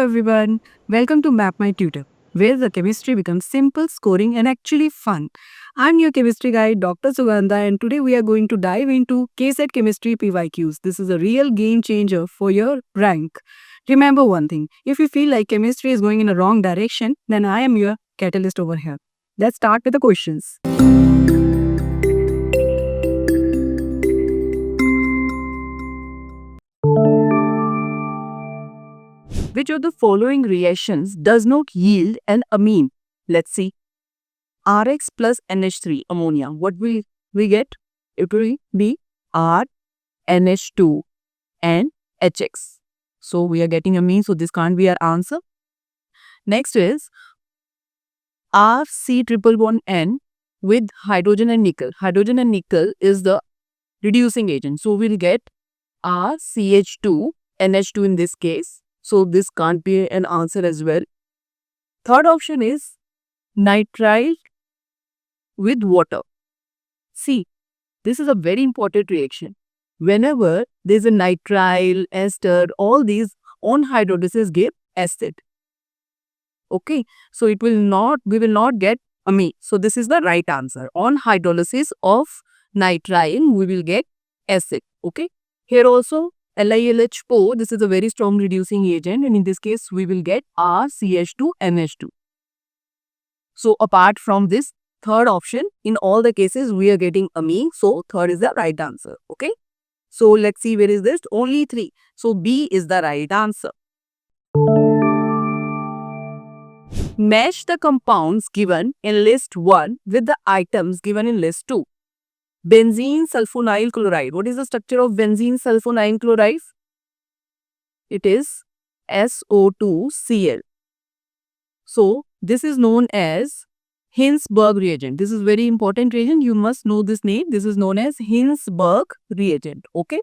everyone, welcome to Map My Tutor, where the chemistry becomes simple, scoring, and actually fun. I'm your chemistry guide, Dr. Sugandha, and today we are going to dive into KSET Chemistry PYQs. This is a real game changer for your rank. Remember one thing, if you feel like chemistry is going in a wrong direction, then I am your catalyst over here. Let's start with the questions. Which of the following reactions does not yield an amine? Let's see. Rx plus NH3 ammonia. What will we get? It will be R, NH2 and HX. So we are getting amine, so this can't be our answer. Next is RC triple bond N with hydrogen and nickel. Hydrogen and nickel is the reducing agent. So we'll get RCH2, NH2 in this case. So this can't be an answer as well. Third option is nitrile with water. See, this is a very important reaction. Whenever there is a nitrile, ester, all these on hydrolysis give acid. Okay, so we will not get amine. So this is the right answer. On hydrolysis of nitrile, we will get acid. Okay, here also LiLH4, this is a very strong reducing agent, and in this case we will get RCH2NH2. So apart from this third option, in all the cases we are getting amine, so third is the right answer. Okay, so let's see, where is this? Only 3. So B is the right answer. Match the compounds given in list 1 with the items given in list 2. Benzene sulfonyl chloride. What is the structure of benzene sulfonyl chloride? It is SO2Cl. So this is known as Hinsberg reagent. This is very important reagent. You must know this name. This is known as Hinsberg reagent. Okay.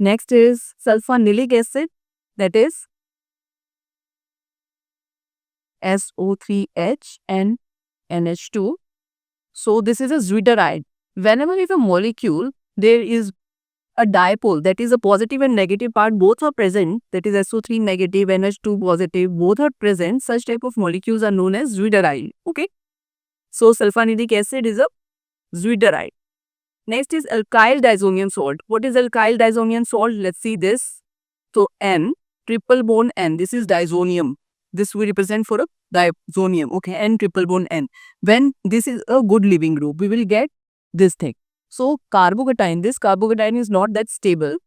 Next is sulfonilic acid. That is SO3H and NH2. So this is a zwitterite. Whenever if a molecule, there is a dipole, that is a positive and negative part, both are present, that is SO3 negative, NH2 positive, both are present, such type of molecules are known as zwitterite. Okay. So sulfonilic acid is a zwitterite. Next is alkyl diazonium salt. What is alkyl diazonium salt? Let's see this. So N, triple bond N, this is diazonium. This we represent for a diazonium, okay, N triple bond N. When this is a good leaving group, we will get this thing. So carbocation, this carbocation is not that stable,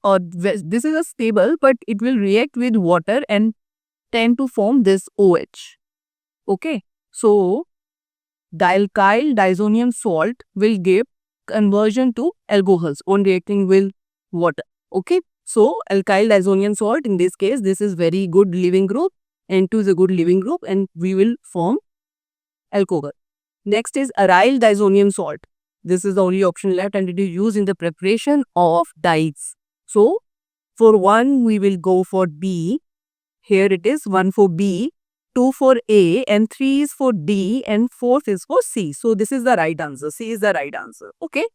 or this is a stable, but it will react with water and tend to form this OH. Okay, so dialkyl diazonium salt will give conversion to alcohols on reacting with water. Okay. So, alkyl diazonium salt, in this case, this is very good leaving group. N2 is a good leaving group and we will form alcohol. Next is aryl diazonium salt. This is the only option left and it is used in the preparation of dyes. So, for 1, we will go for B. Here it is 1 for B, 2 for A and 3 is for D and 4th is for C. So, this is the right answer. C is the right answer. Okay.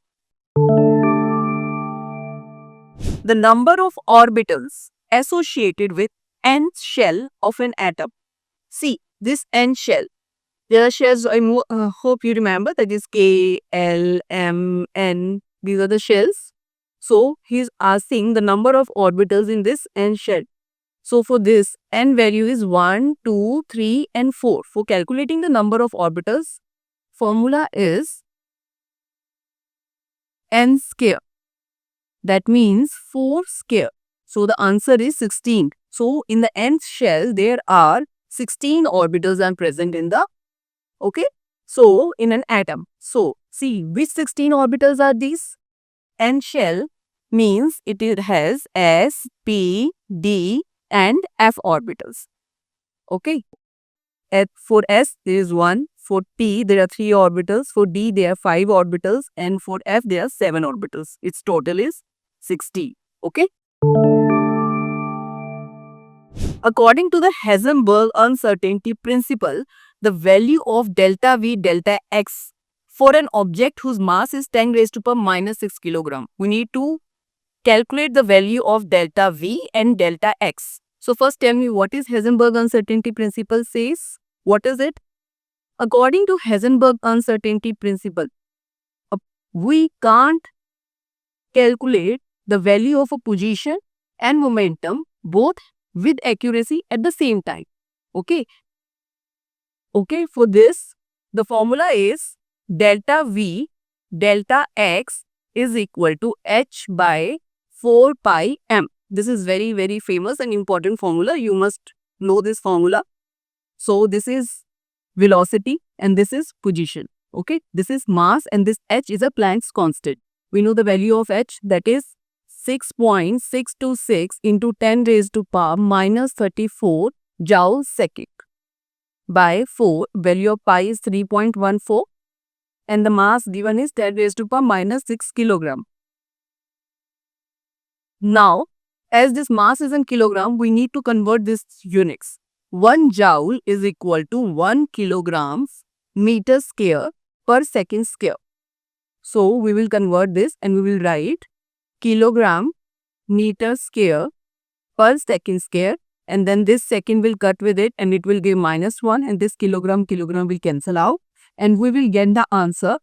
The number of orbitals associated with nth shell of an atom. See, this n shell. There are shells, I hope you remember, that is K, L, M, N. These are the shells. So, he is asking the number of orbitals in this n shell. So, for this, n value is 1, 2, 3 and 4. For calculating the number of orbitals, formula is n square. That means 4 square. So the answer is 16. So in the nth shell, there are 16 orbitals are present in the, okay, so in an atom. So see, which 16 orbitals are these? N shell means it has S, P, D and F orbitals. Okay. For S, there is 1. For P, there are 3 orbitals. For D, there are 5 orbitals. And for F, there are 7 orbitals. Its total is 60. Okay. According to the Heisenberg uncertainty principle, the value of delta V delta X for an object whose mass is 10 raised to power minus 6 kilogram. We need to calculate the value of delta V and delta X. So first tell me, what is Heisenberg uncertainty principle says? What is it? According to Heisenberg uncertainty principle, we can't calculate the value of a position and momentum both with accuracy at the same time. Okay. For this, the formula is delta V delta X is equal to h by 4 pi m. This is very, very famous and important formula. You must know this formula. So this is velocity and this is position. Okay, this is mass and this h is a Planck's constant. We know the value of h, that is 6.626 into 10 raised to power minus 34 joule second by 4. Value of pi is 3.14 and the mass given is 10 raised to power minus 6 kilogram. Now, as this mass is in kilogram, we need to convert this units. 1 joule is equal to 1 kilogram meter square per second square. So, we will convert this and we will write kilogram meter square per second square, and then this second will cut with it and it will give -1 and this kilogram will cancel out and we will get the answer.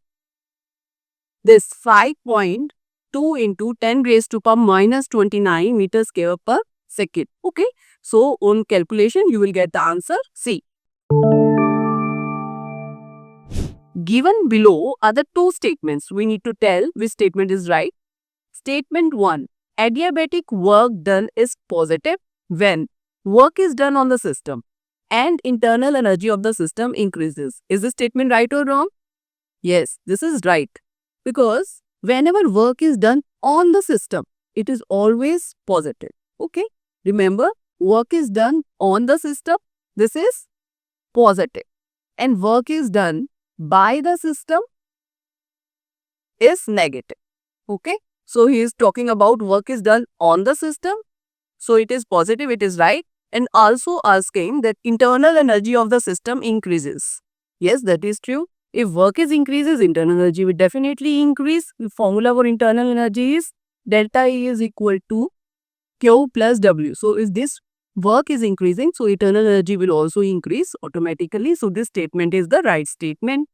This 5.2 into 10 raised to power minus 29 meter square per second. Okay. So, on calculation, you will get the answer C. Given below are the two statements. We need to tell which statement is right. Statement 1. Adiabatic work done is positive when work is done on the system and internal energy of the system increases. Is this statement right or wrong? Yes, this is right. Because whenever work is done on the system, it is always positive. Okay. Remember, work is done on the system. This is positive. And work is done by the system is negative. Okay. So, he is talking about work is done on the system. So, it is positive, it is right. And also asking that internal energy of the system increases. Yes, that is true. If work is increases, internal energy will definitely increase. The formula for internal energy is delta E is equal to Q plus W. So, if this work is increasing, so internal energy will also increase automatically. So, this statement is the right statement.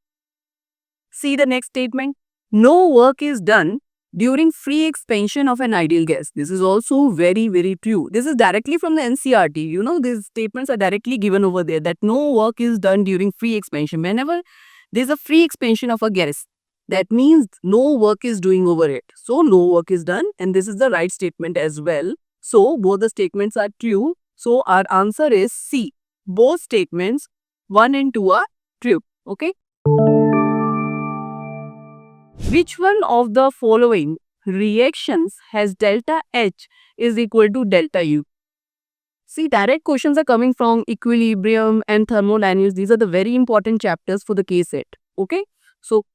See the next statement. No work is done during free expansion of an ideal gas. This is also very, very true. This is directly from the NCERT. You know, these statements are directly given over there that no work is done during free expansion. Whenever there is a free expansion of a gas, that means no work is doing over it. So, no work is done and this is the right statement as well. So, both the statements are true. So, our answer is C. Both statements 1 and 2 are true. Okay. Which one of the following reactions has delta H is equal to delta U? See, direct questions are coming from equilibrium and thermodynamics. These are the very important chapters for the KCET. Okay. So,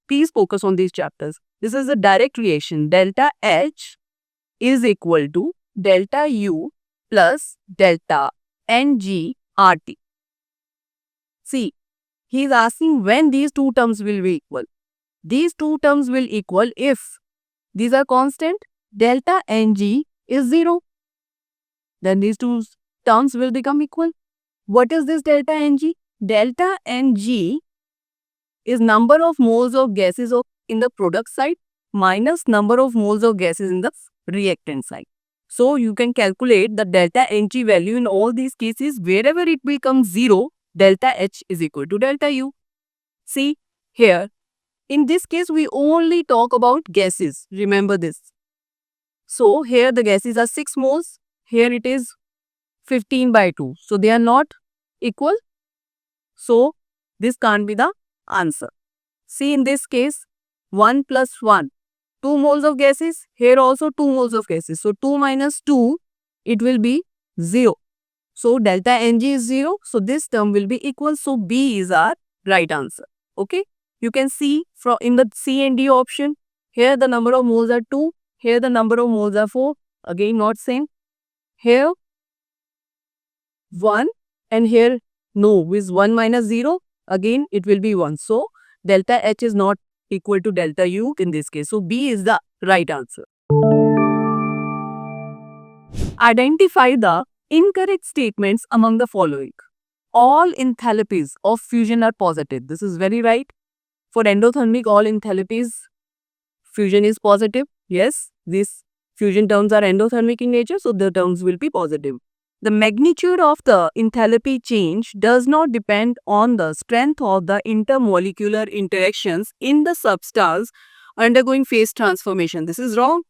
please focus on these chapters. This is a direct reaction. Delta H is equal to delta U plus delta NG/RT. See, he is asking when these two terms will be equal. These two terms will equal if these are constant, delta Ng is 0. Then these two terms will become equal. What is this delta Ng? Delta Ng is number of moles of gases in the product side minus number of moles of gases in the reactant side. So, you can calculate the delta Ng value in all these cases. Wherever it becomes 0, delta H is equal to delta U. See, here, in this case, we only talk about gases. Remember this. So, here the gases are 6 moles. Here it is 15 by 2. So, they are not equal. So, this can't be the answer. See, in this case, 1 plus 1, 2 moles of gases. Here also 2 moles of gases. So, 2 minus 2, it will be 0. So, delta Ng is 0. So, this term will be equal. So, B is our right answer. Okay. You can see from in the C and D option, here the number of moles are 2, here the number of moles are 4, again not same. Here 1 and here no, with 1 minus 0, again it will be 1. So, delta H is not equal to delta U in this case. So, B is the right answer. Identify the incorrect statements among the following. All enthalpies of fusion are positive. This is very right. For endothermic, all enthalpies fusion is positive. Yes, these fusion terms are endothermic in nature, so the terms will be positive. The magnitude of the enthalpy change does not depend on the strength of the intermolecular interactions in the substance undergoing phase transformation. This is wrong.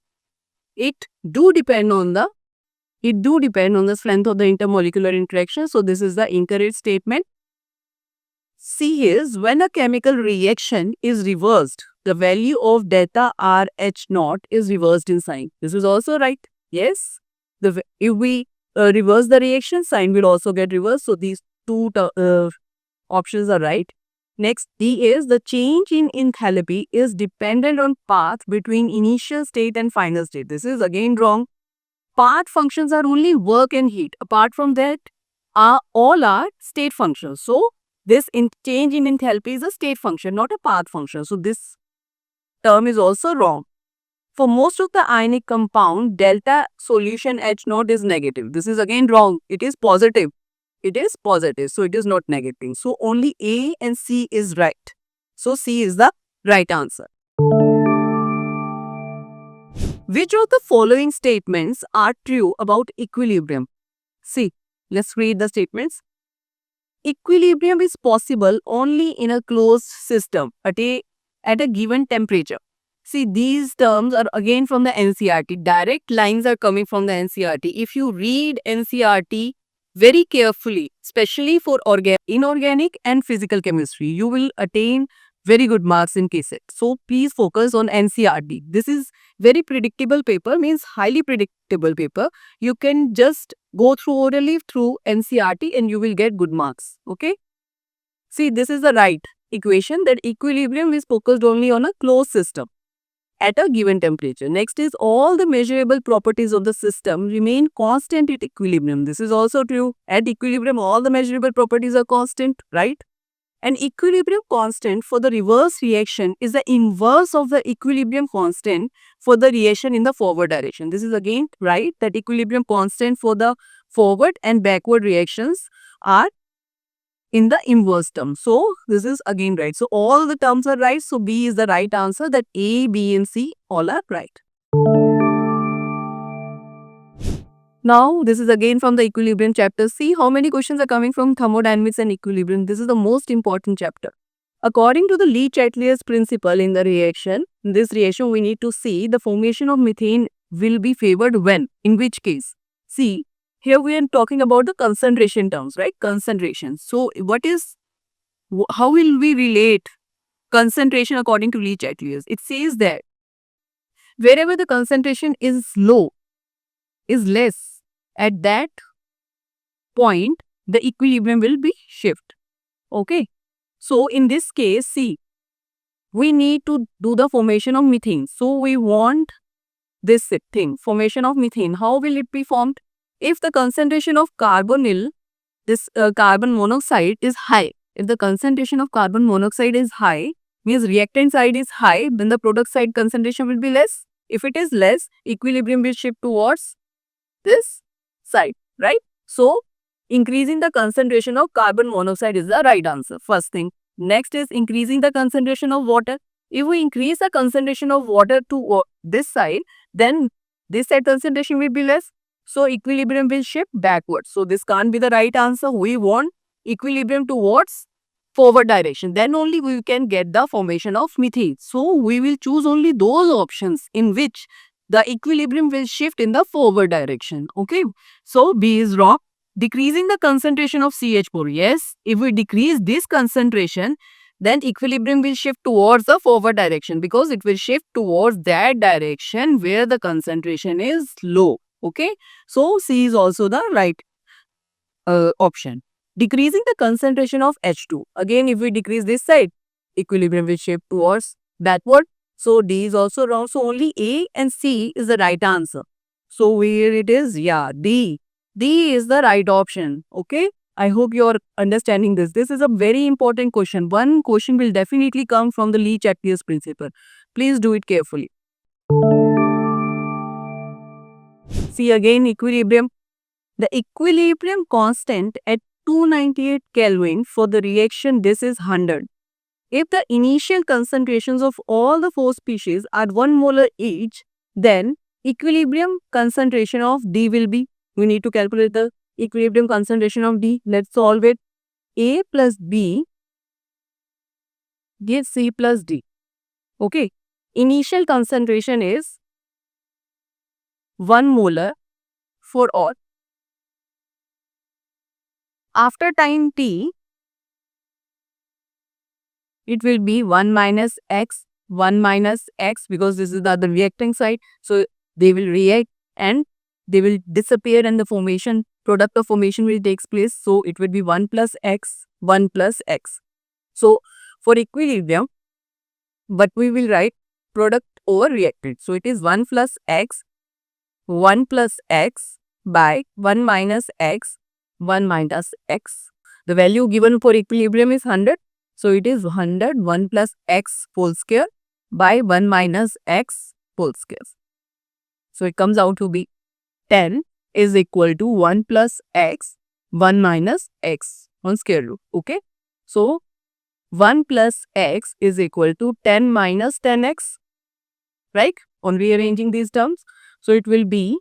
It do depend on the strength of the intermolecular interaction. So this is the incorrect statement. C is when a chemical reaction is reversed, the value of delta RH naught is reversed in sign. This is also right. Yes. If we reverse the reaction, sign will also get reversed. So these two options are right. Next, D is the change in enthalpy is dependent on path between initial state and final state. This is again wrong. Path functions are only work and heat. Apart from that, all are state functions. So this change in enthalpy is a state function, not a path function. So this term is also wrong. For most of the ionic compound, delta solution H naught is negative. This is again wrong. It is positive. It is positive. So it is not negative. So only A and C is right. So C is the right answer. Which of the following statements are true about equilibrium? See, let's read the statements. Equilibrium is possible only in a closed system at a given temperature. See, these terms are again from the NCERT. Direct lines are coming from the NCERT. If you read NCERT very carefully, especially for inorganic and physical chemistry, you will attain very good marks in KCET. So please focus on NCERT. This is very predictable paper, means highly predictable paper. You can just go through orally through NCERT and you will get good marks. Okay. See, this is the right equation, that equilibrium is focused only on a closed system at a given temperature. Next is all the measurable properties of the system remain constant at equilibrium. This is also true. At equilibrium, all the measurable properties are constant, right? An equilibrium constant for the reverse reaction is the inverse of the equilibrium constant for the reaction in the forward direction. This is again right, that equilibrium constant for the forward and backward reactions are in the inverse term. So this is again right. So all the terms are right. So B is the right answer, that A, B and C all are right. Now this is again from the equilibrium chapter. See how many questions are coming from thermodynamics and equilibrium. This is the most important chapter. According to the Le Chatelier's principle in the reaction, in this reaction we need to see the formation of methane will be favored when, in which case. See, here we are talking about the concentration terms, right? Concentration. So how will we relate concentration according to Le Chatelier's? It says that wherever the concentration is low, is less, at that point, the equilibrium will be shift. Okay. So in this case, see, we need to do the formation of methane. So we want this thing, formation of methane. How will it be formed? If the concentration of carbonyl, this carbon monoxide is high. If the concentration of carbon monoxide is high, means reactant side is high, then the product side concentration will be less. If it is less, equilibrium will shift towards this side, right? So increasing the concentration of carbon monoxide is the right answer. First thing. Next is increasing the concentration of water. If we increase the concentration of water to this side, then this side concentration will be less. So equilibrium will shift backwards. So this can't be the right answer. We want equilibrium towards forward direction. Then only we can get the formation of methane. So we will choose only those options in which the equilibrium will shift in the forward direction. Okay. So B is wrong. Decreasing the concentration of CH4. Yes. If we decrease this concentration, then equilibrium will shift towards the forward direction, because it will shift towards that direction where the concentration is low. Okay. So C is also the right option. Decreasing the concentration of H2. Again, if we decrease this side, equilibrium will shift towards backward. So D is also wrong. So only A and C is the right answer. So where it is? Yeah, D. D is the right option. Okay. I hope you are understanding this. This is a very important question. One question will definitely come from the Le Chatelier's principle. Please do it carefully. See again equilibrium. The equilibrium constant at 298 Kelvin for the reaction this is 100. If the initial concentrations of all the four species are 1 molar each, then equilibrium concentration of D will be, we need to calculate the equilibrium concentration of D. Let's solve it. A plus B gives C plus D. Okay. Initial concentration is 1 molar for all. After time t, it will be 1 minus x because this is the other reacting side. So they will react and they will disappear and the formation, product of formation will take place. So it will be 1 plus x. So for equilibrium, but we will write product over reactant. So it is 1 plus x by 1 minus x. The value given for equilibrium is 100. So it is 100 1 plus x whole square by 1 minus x whole square. So it comes out to be 10 is equal to 1 plus x 1 minus x on square root. Okay. So 1 plus x is equal to 10 minus 10x, right? On rearranging these terms. So it will be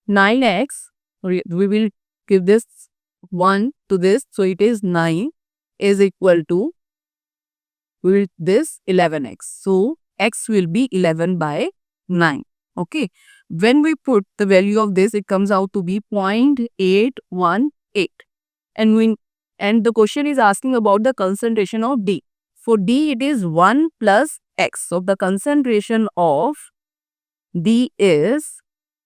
9x. We will give this 1 to this. So it is 9 is equal to with this 11x. So x will be 11 by 9. Okay. When we put the value of this, it comes out to be 0.818. And the question is asking about the concentration of D. For D, it is 1 plus x. So the concentration of D is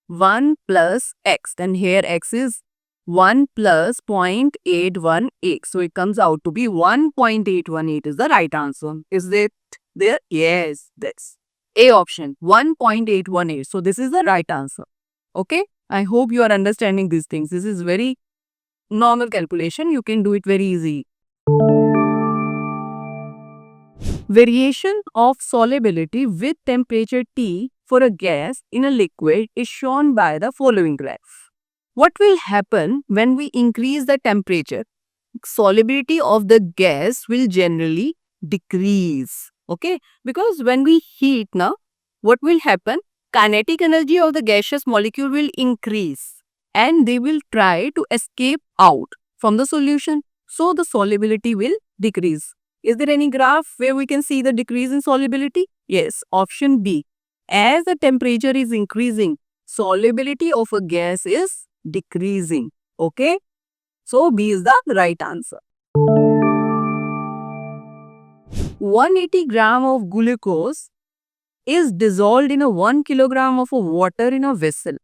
1 plus x. Then here x is 1 plus 0.818. So it comes out to be 1.818 is the right answer. Is it there? Yes, this. A option, 1.818. So this is the right answer. Okay. I hope you are understanding these things. This is very normal calculation. You can do it very easy. Variation of solubility with temperature T for a gas in a liquid is shown by the following graph. What will happen when we increase the temperature? Solubility of the gas will generally decrease. Okay, because when we heat now, what will happen? Kinetic energy of the gaseous molecule will increase and they will try to escape out from the solution. So the solubility will decrease. Is there any graph where we can see the decrease in solubility? Yes, option B. As the temperature is increasing, solubility of a gas is decreasing. Okay. So B is the right answer. 180 gram of glucose is dissolved in a 1 kilogram of water in a vessel.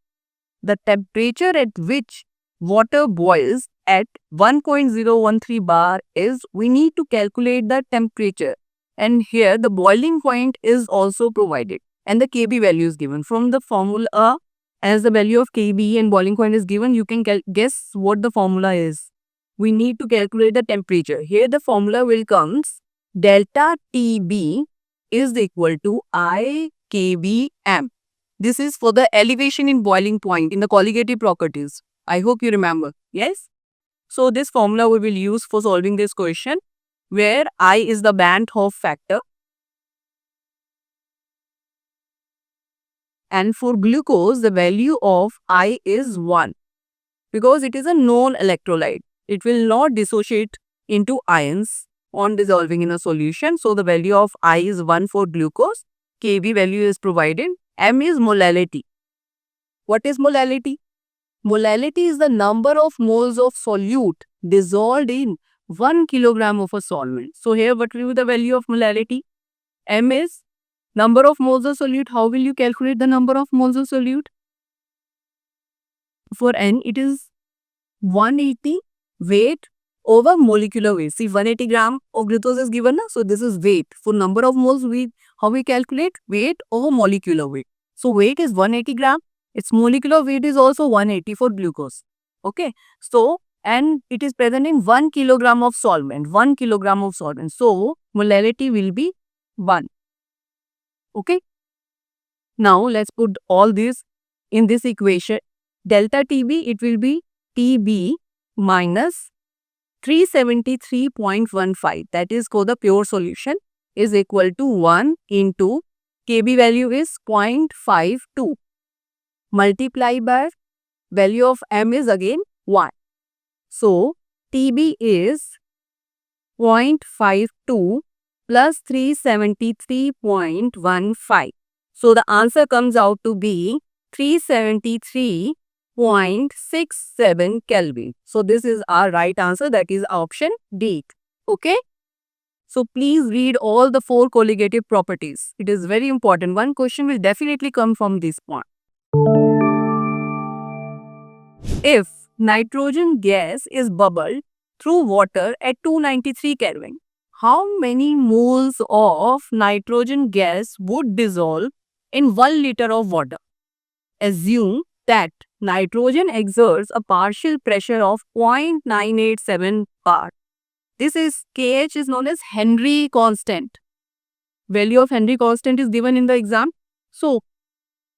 The temperature at which water boils at 1.013 bar is, we need to calculate the temperature. And here the boiling point is also provided. And the Kb value is given. From the formula, as the value of Kb and boiling point is given, you can guess what the formula is. We need to calculate the temperature. Here the formula will comes delta Tb is equal to I Kbm. This is for the elevation in boiling point in the colligative properties. I hope you remember. Yes? So this formula we will use for solving this question, where I is the Bandt Hoffe factor. And for glucose, the value of I is 1. Because it is a known electrolyte. It will not dissociate into ions on dissolving in a solution. So the value of I is 1 for glucose. Kb value is provided. M is molality. What is molality? Molality is the number of moles of solute dissolved in 1 kilogram of a solvent. So here what will be the value of molality? M is number of moles of solute. How will you calculate the number of moles of solute? For N, it is 180 weight over molecular weight. See, 180 gram of glucose is given. So this is weight. For number of moles, how we calculate? Weight over molecular weight. So weight is 180 gram. Its molecular weight is also 180 for glucose. Okay. So, and it is present in 1 kilogram of solvent. 1 kilogram of solvent. So, molality will be 1. Okay. Now, let's put all these in this equation, delta TB, it will be TB minus 373.15. That is for the pure solution is equal to 1 into Kb value is 0.52 multiply by value of M is again 1. So, TB is 0.52 plus 373.15. So, the answer comes out to be 373.67 Kelvin. So, this is our right answer, that is option D. Okay. So, please read all the 4 colligative properties. It is very important. One question will definitely come from this point. If nitrogen gas is bubbled through water at 293 Kelvin, how many moles of nitrogen gas would dissolve in 1 liter of water? Assume that nitrogen exerts a partial pressure of 0.987 bar. This is Kh is known as Henry constant. Value of Henry constant is given in the exam. So,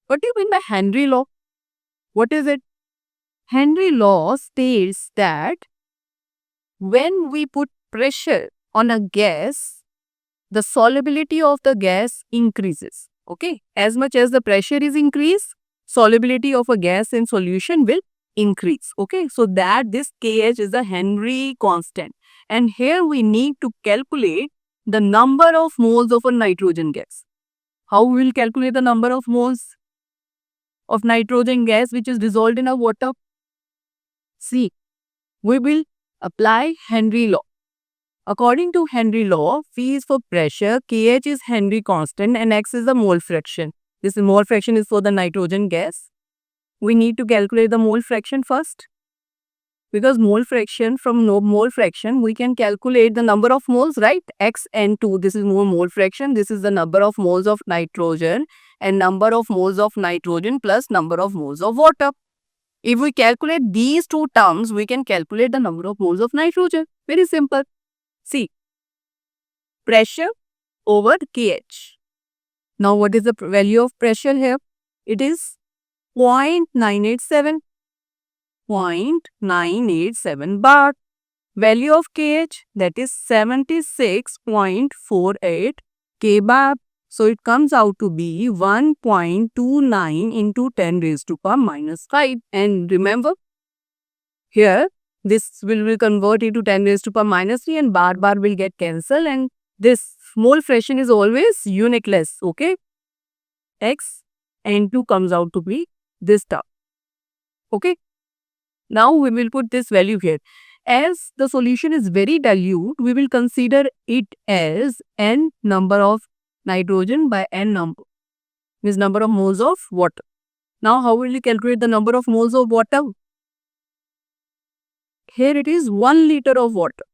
what do you mean by Henry law? What is it? Henry law states that when we put pressure on a gas, the solubility of the gas increases. Okay, as much as the pressure is increased, solubility of a gas in solution will increase. Okay, so that this Kh is a Henry constant. And here we need to calculate the number of moles of a nitrogen gas. How we will calculate the number of moles of nitrogen gas which is dissolved in a water? See, we will apply Henry law. According to Henry law, V is for pressure, Kh is Henry constant and X is the mole fraction. This mole fraction is for the nitrogen gas. We need to calculate the mole fraction first. Because mole fraction, from mole fraction, we can calculate the number of moles, right? Xn2, this is mole fraction. This is the number of moles of nitrogen and number of moles of nitrogen plus number of moles of water. If we calculate these two terms, we can calculate the number of moles of nitrogen. Very simple. See, pressure over Kh. Now, what is the value of pressure here? It is 0.987. 0.987 bar. Value of Kh, that is 76.48 kbar. So, it comes out to be 1.29 into 10 raised to power minus 5. And remember, here, this will convert into 10 raised to power minus 3 and bar will get cancelled. And this mole fraction is always unitless, okay? X and 2 comes out to be this term, okay? Now, we will put this value here. As the solution is very dilute, we will consider it as n number of nitrogen by n number, means number of moles of water. Now, how will you calculate the number of moles of water? Here it is 1 liter of water.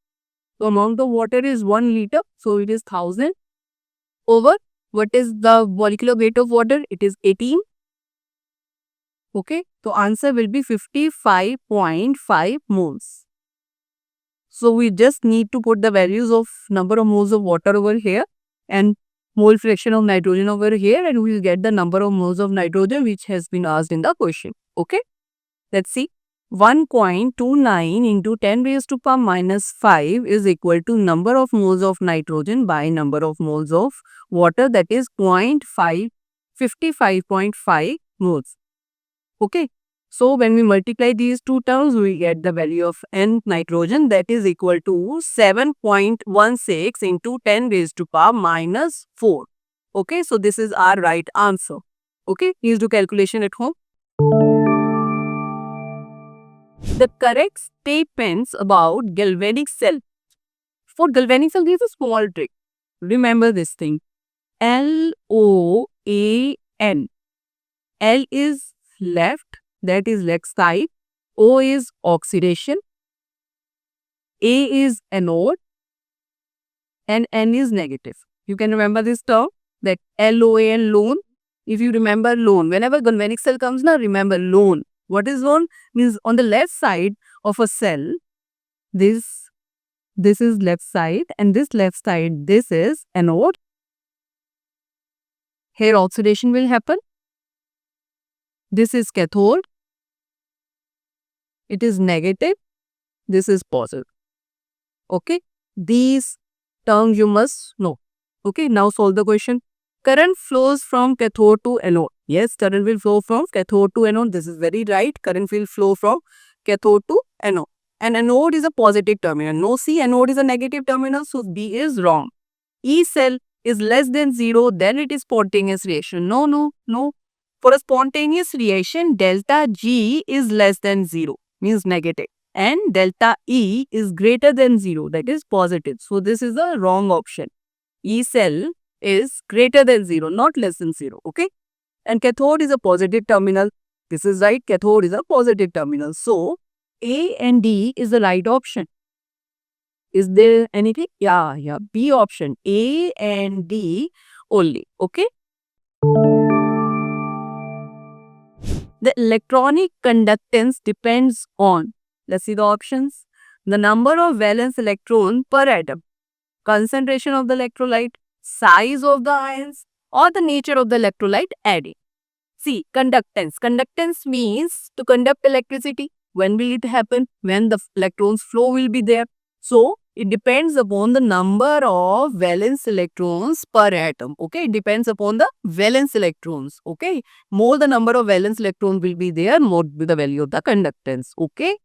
So, amount of water is 1 liter. So, it is 1000 over what is the molecular weight of water? It is 18. Okay. So, answer will be 55.5 moles. So, we just need to put the values of number of moles of water over here and mole fraction of nitrogen over here, and we will get the number of moles of nitrogen which has been asked in the question. Okay. Let's see. 1.29 into 10 raised to power minus 5 is equal to number of moles of nitrogen by number of moles of water, that is 55.5 moles. Okay. So, when we multiply these two terms, we get the value of N nitrogen, that is equal to 7.16 into 10 raised to power minus 4. Okay. So, this is our right answer. Okay. Please do calculation at home. The correct statements about galvanic cell. For galvanic cell, there is a small trick. Remember this thing. L-O-A-N. L is left, that is left side. O is oxidation. A is anode. And N is negative. You can remember this term, that L-O-A-N, lone. If you remember lone, whenever galvanic cell comes, now remember lone. What is lone? Means on the left side of a cell, this is left side, and this left side, this is anode. Here oxidation will happen. This is cathode. It is negative. This is positive. Okay. These terms you must know. Okay. Now solve the question. Current flows from cathode to anode. Yes, current will flow from cathode to anode. This is very right. Current will flow from cathode to anode. And anode is a positive terminal. No, C, anode is a negative terminal. So B is wrong. E cell is less than 0, then it is spontaneous reaction. No, no, no. For a spontaneous reaction, delta G is less than 0, means negative. And delta E is greater than 0, that is positive. So this is the wrong option. E cell is greater than 0, not less than 0. Okay. And cathode is a positive terminal. This is right. Cathode is a positive terminal. So A and D is the right option. Is there anything? Yeah. B option. A and D only. Okay. The electronic conductance depends on, let's see the options, the number of valence electron per atom, concentration of the electrolyte, size of the ions, or the nature of the electrolyte added. See, conductance. Conductance means to conduct electricity. When will it happen? When the electrons flow will be there. So, it depends upon the number of valence electrons per atom. Okay, it depends upon the valence electrons. Okay, more the number of valence electrons will be there, more will be the value of the conductance. Okay.